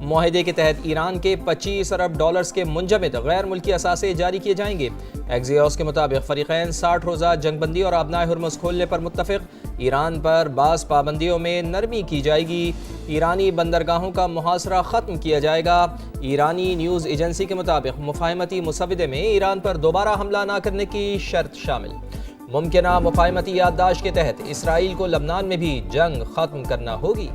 معاہدے کے تحت ایران کے 25 ارب ڈالرز کے منجمد غیر ملکی اثاثے جاری کیے جائیں گے۔ ایکزیوس کے مطابق فریقین 60 روزہ جنگ بندی اور آبنائے ہرمز کھولنے پر متفق۔ ایران پر بعض پابندیوں میں نرمی کی جائے گی۔ ایرانی بندرگاہوں کا محاصرہ ختم کیا جائے گا۔ ایرانی نیوز ایجنسی کے مطابق مفاہمتی مسودے میں ایران پر دوبارہ حملہ نہ کرنے کی شرط شامل۔ ممکنہ مفاہمتی یادداشت کے تحت اسرائیل کو لبنان میں بھی جنگ ختم کرنا ہوگی۔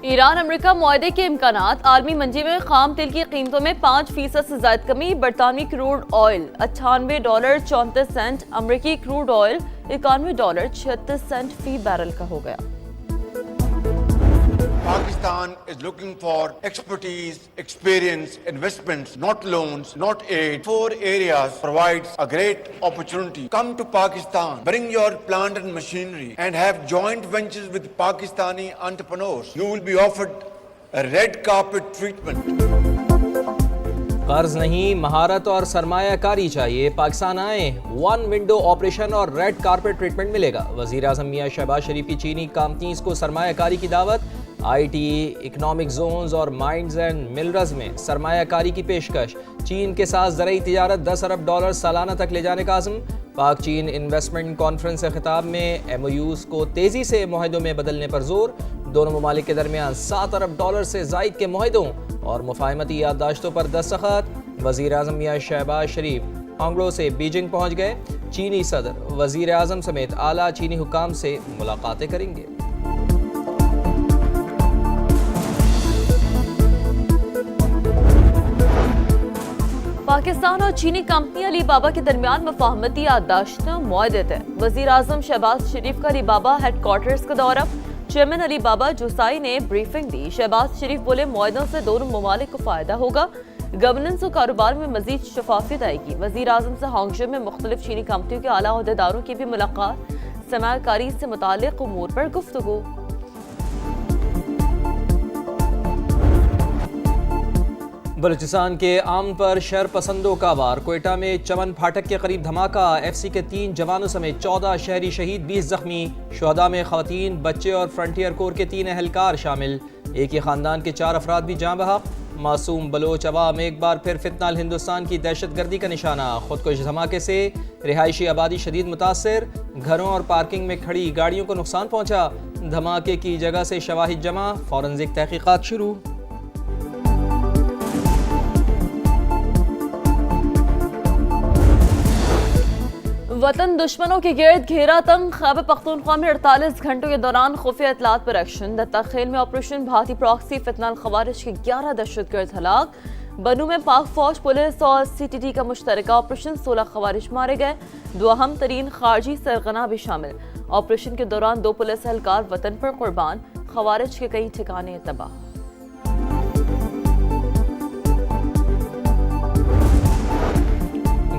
ایران امریکہ معاہدے کے امکانات۔ عالمی منڈی میں خام تیل کی قیمتوں میں 5% سے زائد کمی۔ برطانوی کروڈ آئل $98.34، امریکی کروڈ آئل $91.36 فی بیرل کا ہو گیا۔ Pakistan is looking for expertise, experience, investments, not loans, not aid. 4 areas provides a great opportunity. Come to Pakistan, bring your plant and machinery and have joint ventures with Pakistani entrepreneurs. You will be offered a red carpet treatment. قرض نہیں، مہارت اور سرمایہ کاری چاہیے، پاکستان آئیں، 1 window operation اور red carpet treatment ملے گا۔ وزیر اعظم میاں شہباز شریف کی چینی کمپنیز کو سرمایہ کاری کی دعوت۔ آئی ٹی، اکنامک زونز اور مائنز اینڈ ملرز میں سرمایہ کاری کی پیشکش۔ چین کے ساتھ زرعی تجارت 10 ارب ڈالر سالانہ تک لے جانے کا عزم۔ پاک چین انویسٹمنٹ کانفرنس سے خطاب میں MOUs کو تیزی سے معاہدوں میں بدلنے پر زور۔ دونوں ممالک کے درمیان 7 ارب ڈالر سے زائد کے معاہدوں اور مفاہمتی یادداشتوں پر دستخط۔ وزیر اعظم میاں شہباز شریف ہانگلو سے بیجنگ پہنچ گئے۔ چینی صدر وزیر اعظم سمیت اعلیٰ چینی حکام سے ملاقاتیں کریں گے۔ پاکستان اور چینی کمپنی علی بابا کے درمیان مفاہمتی یادداشت معاہدے طے۔ وزیر اعظم شہباز شریف کا علی بابا ہیڈ کوارٹرز کا دورہ۔ چیئرمین علی بابا جوسائی نے بریفنگ دی۔ شہباز شریف بولے معاہدوں سے دونوں ممالک کو فائدہ ہوگا، گورننس اور کاروبار میں مزید شفافیت آئے گی۔ وزیر اعظم سے ہانگجو میں مختلف چینی کمپنیوں کے اعلیٰ عہدیداروں کی بھی ملاقات، سرمایہ کاری سے متعلق امور پر گفتگو۔ بلوچستان کے امن پر شر پسندوں کا وار۔ کوئٹہ میں چمن پھاٹک کے قریب دھماکہ، FC کے 3 جوانوں سمیت 14 شہری شہید، 20 زخمی۔ شہداء میں خواتین، بچے اور فرنٹیئر کور کے 3 اہلکار شامل۔ ایک ہی خاندان کے 4 افراد بھی جاں بحق۔ معصوم بلوچ عوام ایک بار پھر فتنہ الہندوستان کی دہشت گردی کا نشانہ۔ خودکش دھماکے سے رہائشی آبادی شدید متاثر، گھروں اور پارکنگ میں کھڑی گاڑیوں کو نقصان پہنچا۔ دھماکے کی جگہ سے شواہد جمع، فورنزک تحقیقات شروع۔ وطن دشمنوں کے گرد گھیرا تنگ، خیبر پختونخوا میں 48 گھنٹوں کے دوران خفیہ اطلاعات پر ایکشن۔ دتہ خیل میں آپریشن بھارتی پراکسی، فتنہ الخوارج کے 11 دہشت گرد ہلاک۔ بنو میں پاک فوج، پولیس اور CTT کا مشترکہ آپریشن، 16 خوارج مارے گئے، 2 اہم ترین خارجی سرغنہ بھی شامل۔ آپریشن کے دوران 2 پولیس اہلکار وطن پر قربان، خوارج کے کئی ٹھکانے تباہ۔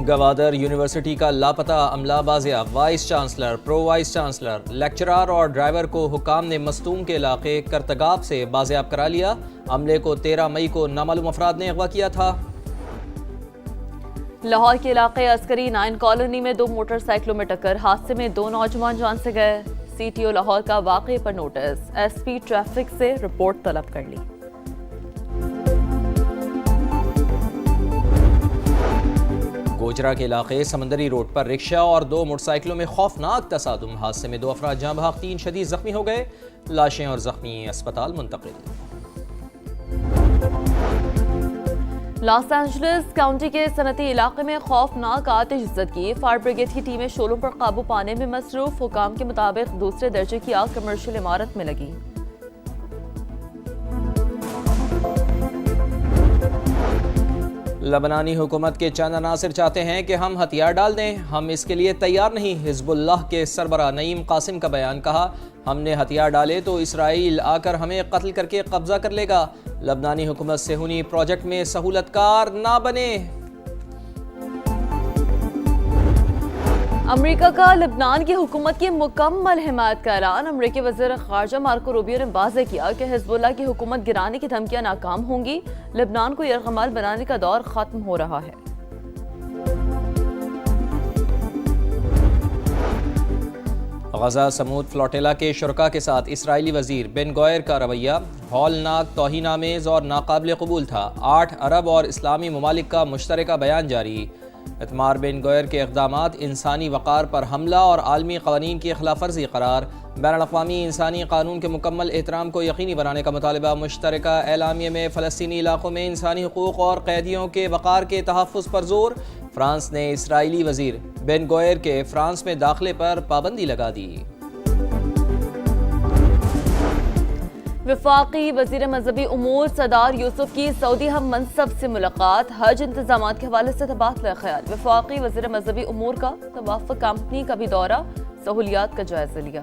گوادر یونیورسٹی کا لاپتہ عملہ بازیاب، vice chancellor, pro vice chancellor, lecturer اور ڈرائیور کو حکام نے مستونگ کے علاقے کرتگاب سے بازیاب کرا لیا۔ عملے کو 13 مئی کو نامعلوم افراد نے اغوا کیا تھا۔ لاہور کے علاقے عسکری 9 کالونی میں 2 موٹر سائیکلوں میں ٹکر، حادثے میں 2 نوجوان جان سے گئے۔ CTO لاہور کا واقعے پر نوٹس، SP ٹریفک سے رپورٹ طلب کر لی۔ گوجرا کے علاقے سمندری روڈ پر رکشہ اور 2 موٹر سائیکلوں میں خوفناک تصادم، حادثے میں 2 افراد جاں بحق، 3 شدید زخمی ہو گئے، لاشیں اور زخمی اسپتال منتقل۔ لاس اینجلس کاؤنٹی کے صنعتی علاقے میں خوفناک آتش زدگی، فائر بریگیڈ کی ٹیمیں شعلوں پر قابو پانے میں مصروف۔ حکام کے مطابق دوسرے درجے کی آگ کمرشل عمارت میں لگی۔ لبنانی حکومت کے چند عناصر چاہتے ہیں کہ ہم ہتھیار ڈال دیں، ہم اس کے لیے تیار نہیں۔ حزب اللہ کے سربراہ نعیم قاسم کا بیان، کہا ہم نے ہتھیار ڈالے تو اسرائیل آ کر ہمیں قتل کر کے قبضہ کر لے گا۔ لبنانی حکومت صہیونی پروجیکٹ میں سہولت کار نہ بنے۔ امریکہ کا لبنان کی حکومت کی مکمل حمایت کا اعلان۔ امریکی وزیر خارجہ مارکو روبیو نے واضح کیا کہ حزب اللہ کی حکومت گرانے کی دھمکیاں ناکام ہوں گی، لبنان کو یرغمال بنانے کا دور ختم ہو رہا ہے۔ غزہ سمود فلوٹیلا کے شرکاء کے ساتھ اسرائیلی وزیر بن گوئر کا رویہ ہولناک، توہین آمیز اور ناقابل قبول تھا۔ 8 عرب اور اسلامی ممالک کا مشترکہ بیان جاری۔ اتمار بن گوئر کے اقدامات انسانی وقار پر حملہ اور عالمی قوانین کی خلاف ورزی قرار۔ بین الاقوامی انسانی قانون کے مکمل احترام کو یقینی بنانے کا مطالبہ۔ مشترکہ اعلامیے میں فلسطینی علاقوں میں انسانی حقوق اور قیدیوں کے وقار کے تحفظ پر زور۔ فرانس نے اسرائیلی وزیر بن گوئر کے فرانس میں داخلے پر پابندی لگا دی۔ وفاقی وزیر مذہبی امور سردار یوسف کی سعودی ہم منصب سے ملاقات، حج انتظامات کے حوالے سے تبادلہ خیال۔ وفاقی وزیر مذہبی امور کا توافق کمپنی کا بھی دورہ، سہولیات کا جائزہ لیا۔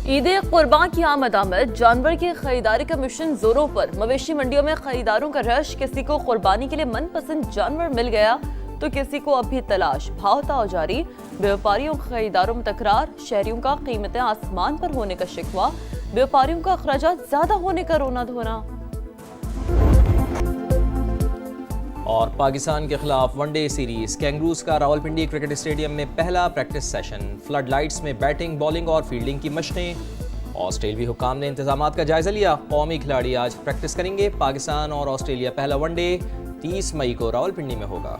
عید قربان کی آمد جانور کی خریداری کا مشن زوروں پر۔ مویشی منڈیوں میں خریداروں کا رش، کسی کو قربانی کے لیے من پسند جانور مل گیا تو کسی کو اب بھی تلاش۔ بھاؤ تاؤ جاری، بیوپاریوں خریداروں میں تکرار، شہریوں کا قیمتیں آسمان پر ہونے کا شکوہ، بیوپاریوں کا اخراجات زیادہ ہونے کا رونا دھونا۔ اور پاکستان کے خلاف ون ڈے سیریز، کینگروز کا راولپنڈی کرکٹ اسٹیڈیم میں پہلا پریکٹس سیشن، فلڈ لائٹس میں بیٹنگ، بالنگ اور فیلڈنگ کی مشقیں۔ آسٹریلوی حکام نے انتظامات کا جائزہ لیا۔ قومی کھلاڑی آج پریکٹس کریں گے۔ پاکستان اور آسٹریلیا پہلا ون ڈے 30 مئی کو راولپنڈی میں ہوگا۔